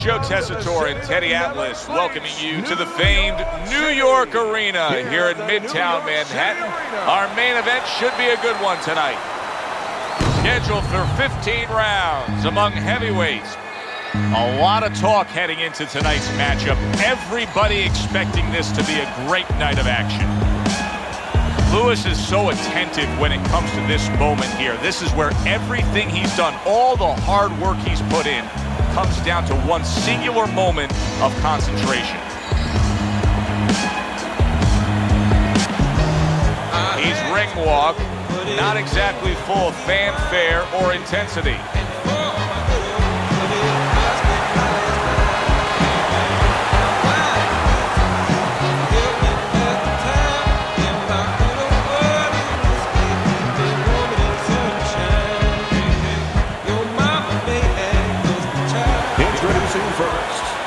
Joe Tessitore and Teddy Atlas welcoming you to the famed New York Arena here in Midtown Manhattan. Our main event should be a good one tonight. Scheduled for 15 rounds among heavyweights. A lot of talk heading into tonight's matchup. Everybody expecting this to be a great night of action. Lewis is so attentive when it comes to this moment here. This is where everything he's done, all the hard work he's put in, comes down to one singular moment of concentration. He's ring walk, not exactly full of fanfare or intensity.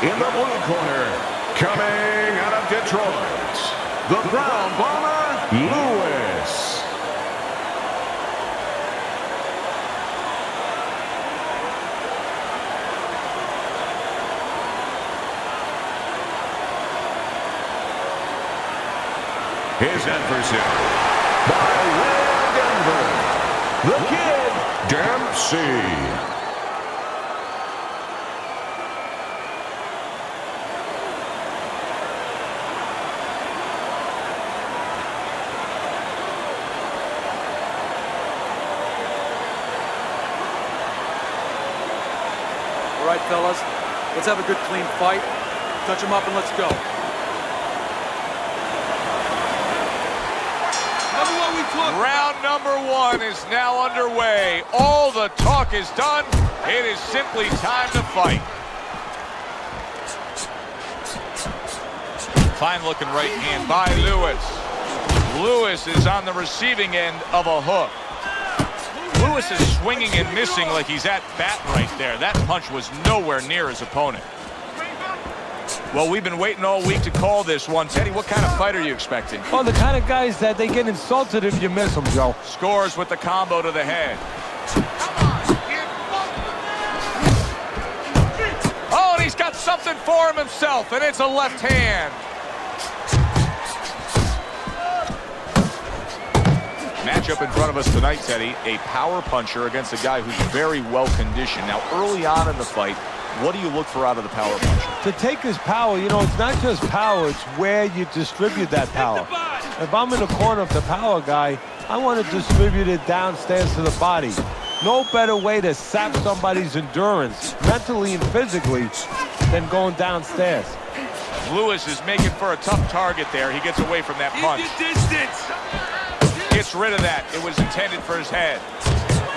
In the blue corner, coming out of Detroit, the Brown Bomber, Lewis. His adversary, by way of Denver, the Kid, Dempsey. All right, fellas, let's have a good, clean fight. Touch them up and let's go. Round number one is now underway. All the talk is done. It is simply time to fight. Fine looking right hand by Lewis. Lewis is on the receiving end of a hook. Lewis is swinging and missing like he's at bat right there. That punch was nowhere near his opponent. Well, we've been waiting all week to call this one. Teddy, what kind of fight are you expecting? Oh, the kind of guys that they get insulted if you miss them, Joe. Scores with the combo to the head. Oh, and he's got something for him himself, and it's a left hand. Matchup in front of us tonight, Teddy, a power puncher against a guy who's very well conditioned. Now, early on in the fight, what do you look for out of the power puncher? To take his power, you know, it's not just power, it's where you distribute that power. If I'm in the corner of the power guy, I want to distribute it downstairs to the body. No better way to sap somebody's endurance, mentally and physically, than going downstairs. Lewis is making for a tough target there. He gets away from that punch. Gets rid of that. It was intended for his head.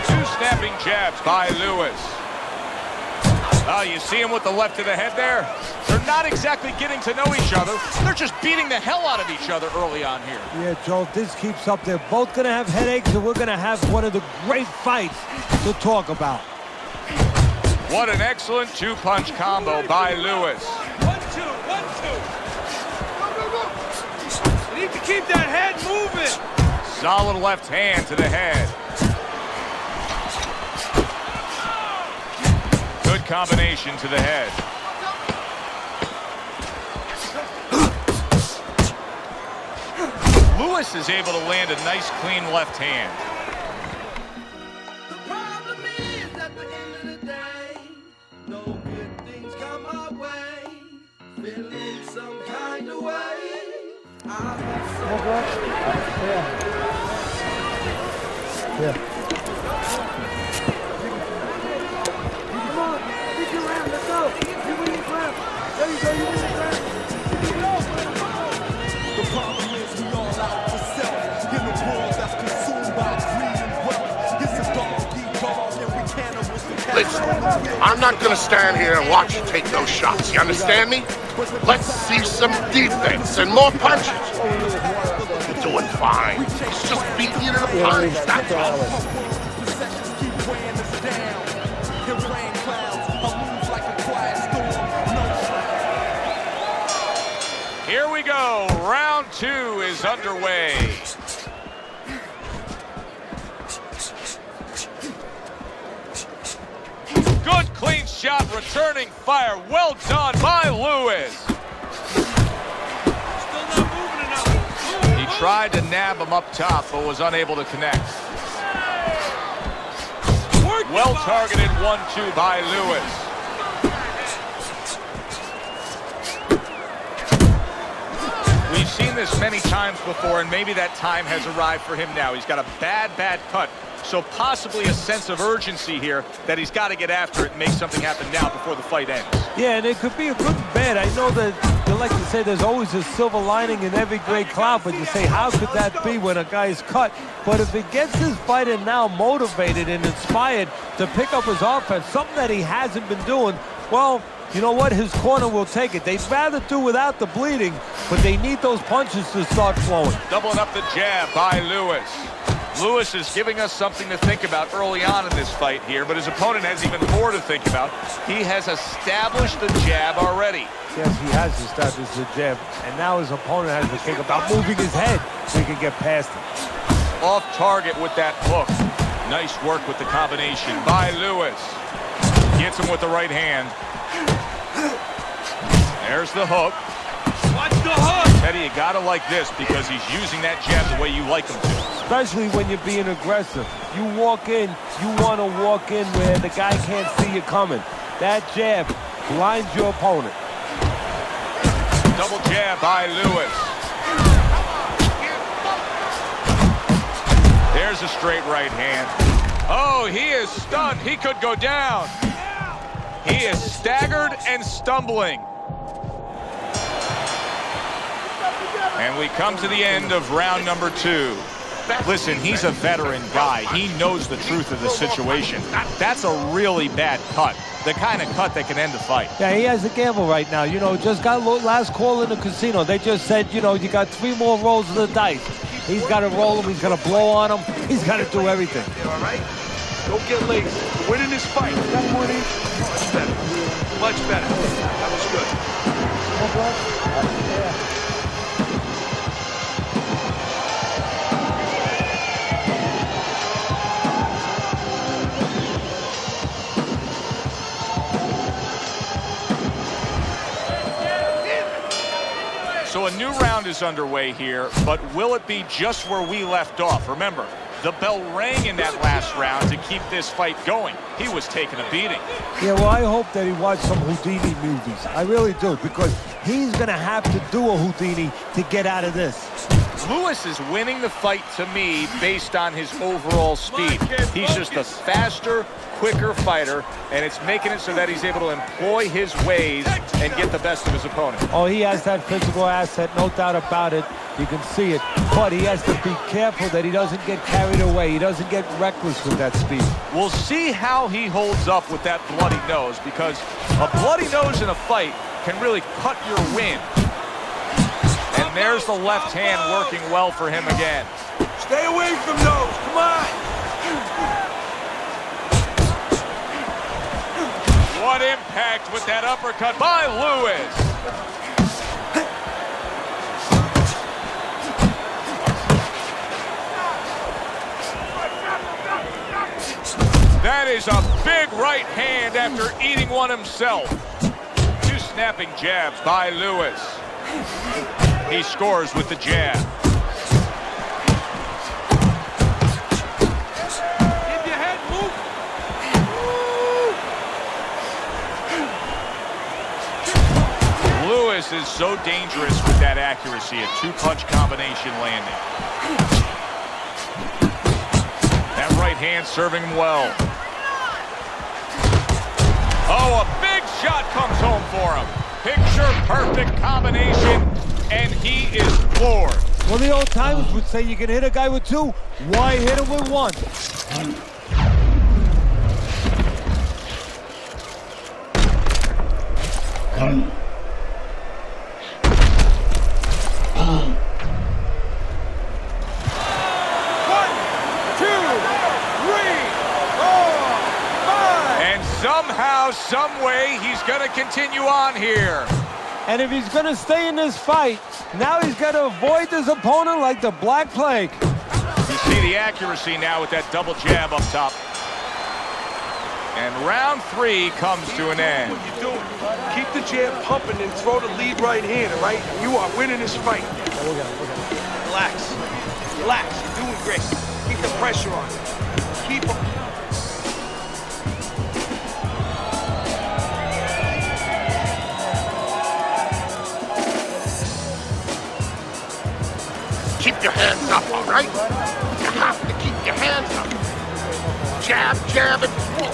Two snapping jabs by Lewis. Oh, you see him with the left to the head there? They're not exactly getting to know each other. They're just beating the hell out of each other early on here. Yeah, Joe, if this keeps up, they're both going to have headaches, and we're going to have one of the great fights to talk about. What an excellent two-punch combo by Lewis. 1-2, 1-2. You need to keep that head moving. Solid left hand to the head. Good combination to the head. Lewis is able to land a nice, clean left hand. The problem is at the end of the day, no good things come our way. Feeling some kind of way. The problem is we all out for self in a world that's consumed by greed and wealth. This is dog eat dog and we cannibals. Listen, I'm not gonna stand here and watch you take those shots. You understand me? Let's see some defense and more punches. You're doing fine. It's just beating you to the punch, that's all. Here we go. Round two is underway. Good clean shot returning fire. Well done by Lewis. Still not moving enough. He tried to nab him up top, but was unable to connect. Well targeted 1-2 by Lewis. We've seen this many times before, and maybe that time has arrived for him now. He's got a bad cut, so possibly a sense of urgency here that he's got to get after it and make something happen now before the fight ends. Yeah, and it could be a good and bad. I know that you like to say there's always a silver lining in every great cloud, but you say, how could that be when a guy's cut? But if it gets his fighter now motivated and inspired to pick up his offense, something that he hasn't been doing, well, you know what? His corner will take it. They'd rather do without the bleeding, but they need those punches to start flowing. Doubling up the jab by Lewis. Lewis is giving us something to think about early on in this fight here, but his opponent has even more to think about. He has established the jab already. Yes, he has established the jab, and now his opponent has to think about moving his head so he can get past it. Off target with that hook. Nice work with the combination by Lewis. Gets him with the right hand. There's the hook. Watch the hook. Teddy, you gotta like this because he's using that jab the way you like him to. Especially when you're being aggressive. You walk in, you want to walk in where the guy can't see you coming. That jab blinds your opponent. Double jab by Lewis. There's a straight right hand. Oh, he is stunned. He could go down. He is staggered and stumbling. And we come to the end of round number 2. Listen, he's a veteran guy. He knows the truth of the situation. That's a really bad cut. The kind of cut that can end a fight. Yeah, he has a gamble right now. You know, just got last call in the casino. They just said, you know, you got 3 more rolls of the dice. He's got to roll him. He's got to blow on him. He's got to do everything. All right? Don't get lazy. We're winning this fight. Much better. Much better. That was good. So a new round is underway here, but will it be just where we left off? Remember, the bell rang in that last round to keep this fight going. He was taking a beating. Yeah, well, I hope that he watched some Houdini movies. I really do, because he's going to have to do a Houdini to get out of this. Lewis is winning the fight to me based on his overall speed. He's just a faster, quicker fighter, and it's making it so that he's able to employ his ways and get the best of his opponent. Oh, he has that physical asset, no doubt about it. You can see it. But he has to be careful that he doesn't get carried away. He doesn't get reckless with that speed. We'll see how he holds up with that bloody nose, because a bloody nose in a fight can really cut your wind. And there's the left hand working well for him again. Stay away from those. Come on. What impact with that uppercut by Lewis. That is a big right hand after eating one himself. 2 snapping jabs by Lewis. He scores with the jab. Keep your head moving. Lewis is so dangerous with that accuracy, a 2-punch combination landing. That right hand serving him well. Oh, a big shot comes home for him. Picture-perfect combination, and he is floored. Well, the old timers would say you can hit a guy with 2. Why hit him with 1? Somehow, some way, he's going to continue on here. And if he's going to stay in this fight, now he's got to avoid his opponent like the Black Plague. You see the accuracy now with that double jab up top. And round 3 comes to an end. What you doing? Keep the jab pumping and throw the lead right hand, all right? You are winning this fight. Relax. Relax. You're doing great. Keep the pressure on. Keep him. Keep your hands up, all right? You have to keep your hands up. Jab, jab, and pull.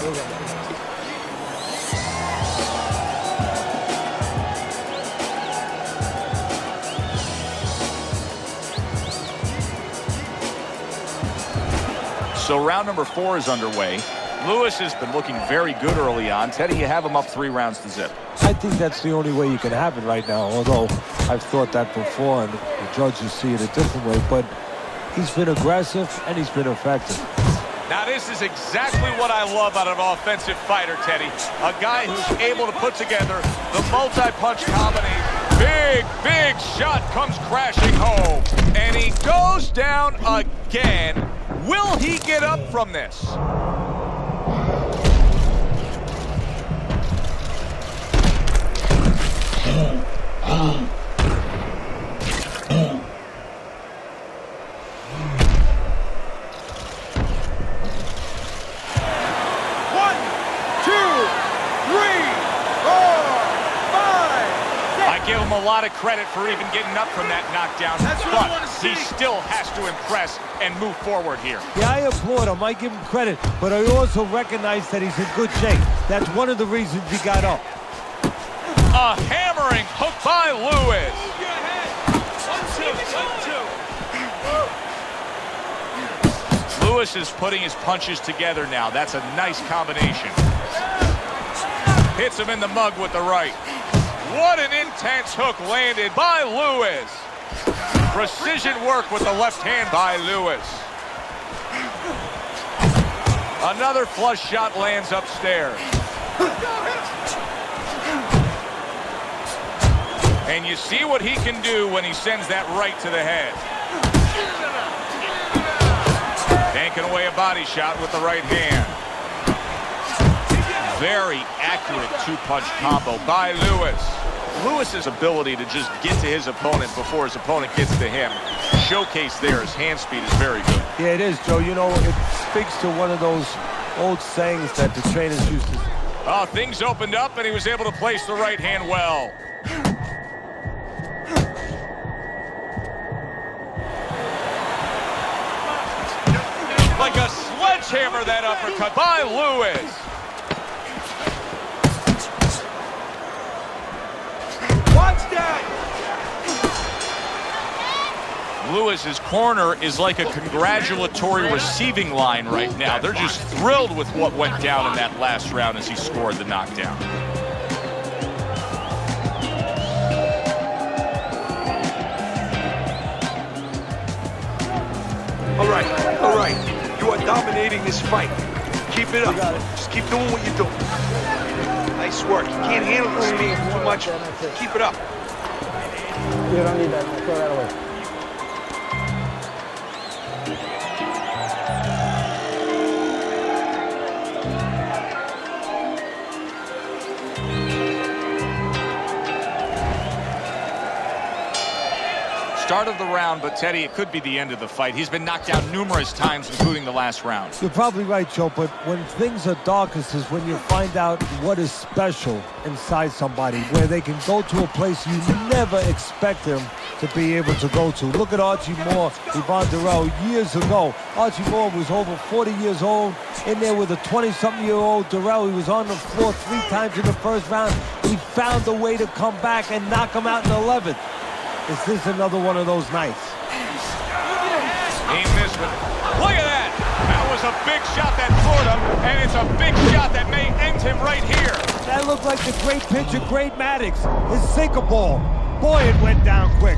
So round number 4 is underway. Lewis has been looking very good early on. Teddy, you have him up 3 rounds to zip. I think that's the only way you can have it right now, although I've thought that before, and the judges see it a different way. But he's been aggressive, and he's been effective. Now, this is exactly what I love out of an offensive fighter, Teddy. A guy who's able to put together the multi-punch combination. Big shot comes crashing home. And he goes down again. Will he get up from this? Give him a lot of credit for even getting up from that knockdown, but he still has to impress and move forward here. Yeah, I applaud him. I give him credit, but I also recognize that he's in good shape. That's one of the reasons he got up. A hammering hook by Lewis. Lewis is putting his punches together now. That's a nice combination. Hits him in the mug with the right. What an intense hook landed by Lewis. Precision work with the left hand by Lewis. Another flush shot lands upstairs. And you see what he can do when he sends that right to the head. Tanking away a body shot with the right hand. Very accurate 2-punch combo by Lewis. Lewis's ability to just get to his opponent before his opponent gets to him, showcase there, his hand speed is very good. Yeah, it is, Joe. You know, it speaks to one of those old sayings that the trainers used to say. Oh, things opened up, and he was able to place the right hand well. Like a sledgehammer, that uppercut by Lewis. Lewis's corner is like a congratulatory receiving line right now. They're just thrilled with what went down in that last round as he scored the knockdown. All right. You are dominating this fight. Keep it up. Just keep doing what you're doing. Nice work. You can't handle the speed too much. Keep it up. You don't need that. Throw that away. Start of the round, but Teddy, it could be the end of the fight. He's been knocked down numerous times, including the last round. You're probably right, Joe, but when things are darkest is when you find out what is special inside somebody, where they can go to a place you never expect them to be able to go to. Look at Archie Moore, Yvonne Durrell, years ago. Archie Moore was over 40 years old, in there with a 20-something-year-old Durrell. He was on the floor 3 times in the first round. He found a way to come back and knock him out in the 11th. Is this another one of those nights? He missed it. Look at that! That was a big shot that floored him, and it's a big shot that may end him right here. That looked like the great pitcher, Great Maddox. His sinker ball. Boy, it went down quick.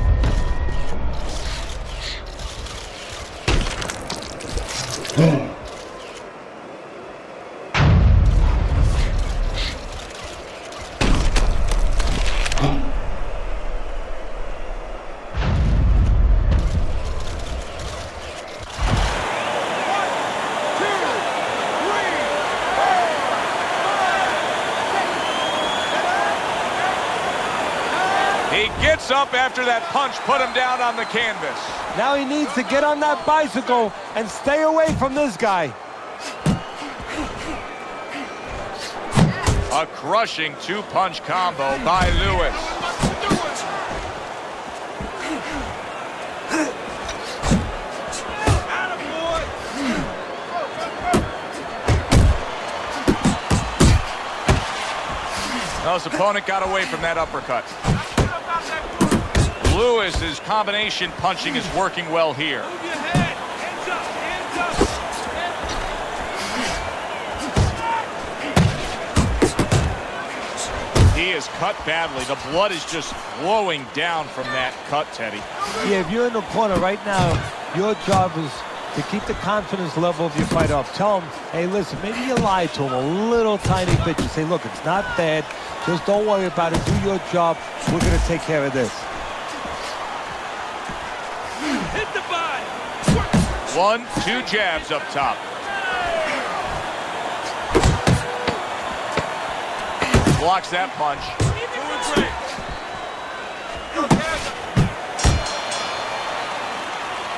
He gets up after that punch, put him down on the canvas. Now he needs to get on that bicycle and stay away from this guy. A crushing two-punch combo by Lewis. Well, his opponent got away from that uppercut. Lewis's combination punching is working well here. He is cut badly. The blood is just flowing down from that cut, Teddy. Yeah, if you're in the corner right now, your job is to keep the confidence level of your fighter up. Tell him, hey, listen, maybe you lied to him a little tiny bit. You say, look, it's not bad. Just don't worry about it. Do your job. We're going to take care of this. Hit the body. 1-2 jabs up top. Blocks that punch.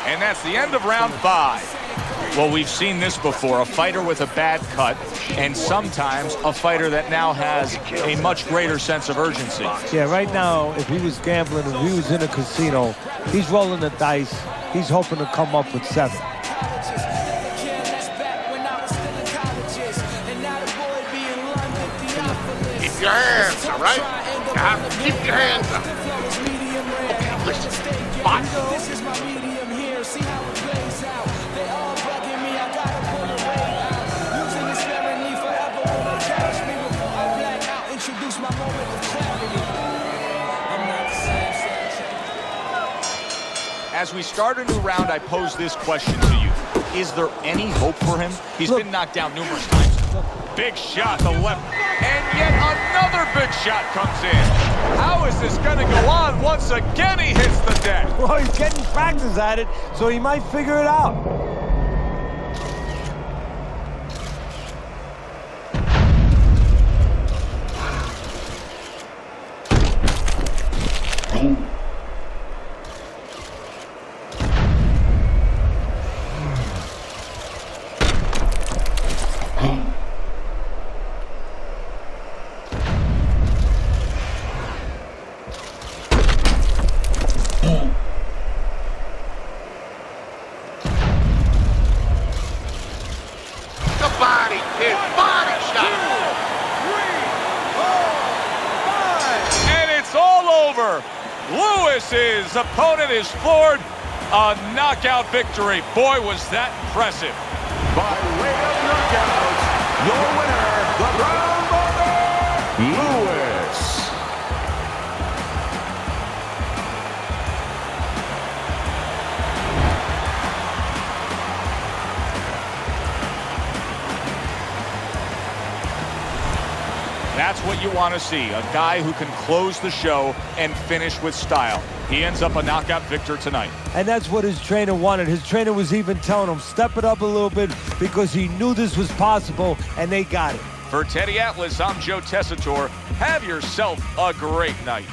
And that's the end of round 5. Well, we've seen this before, a fighter with a bad cut, and sometimes a fighter that now has a much greater sense of urgency. Yeah, right now, if he was gambling, if he was in a casino, he's rolling the dice. He's hoping to come up with 7. Keep your hands, all right? You have to keep your hands up. Okay, listen. Fight. This is my medium here. See how it plays out. They all bugging me. I gotta pull a way out. Using this sparingly forever when they challenge me before I black out. Introduce my moment of clarity. I'm not the same. As we start a new round, I pose this question to you. Is there any hope for him? He's been knocked down numerous times. Big shot to left. And yet another big shot comes in. How is this going to go on? Once again, he hits the deck. Well, he's getting practice at it, so he might figure it out. Lewis's opponent is floored. A knockout victory. Boy, was that impressive. By way of knockout, your winner, the Brown Bomber, Lewis. That's what you want to see, a guy who can close the show and finish with style. He ends up a knockout victor tonight. And that's what his trainer wanted. His trainer was even telling him, step it up a little bit, because he knew this was possible, and they got it. For Teddy Atlas, I'm Joe Tessitore. Have yourself a great night.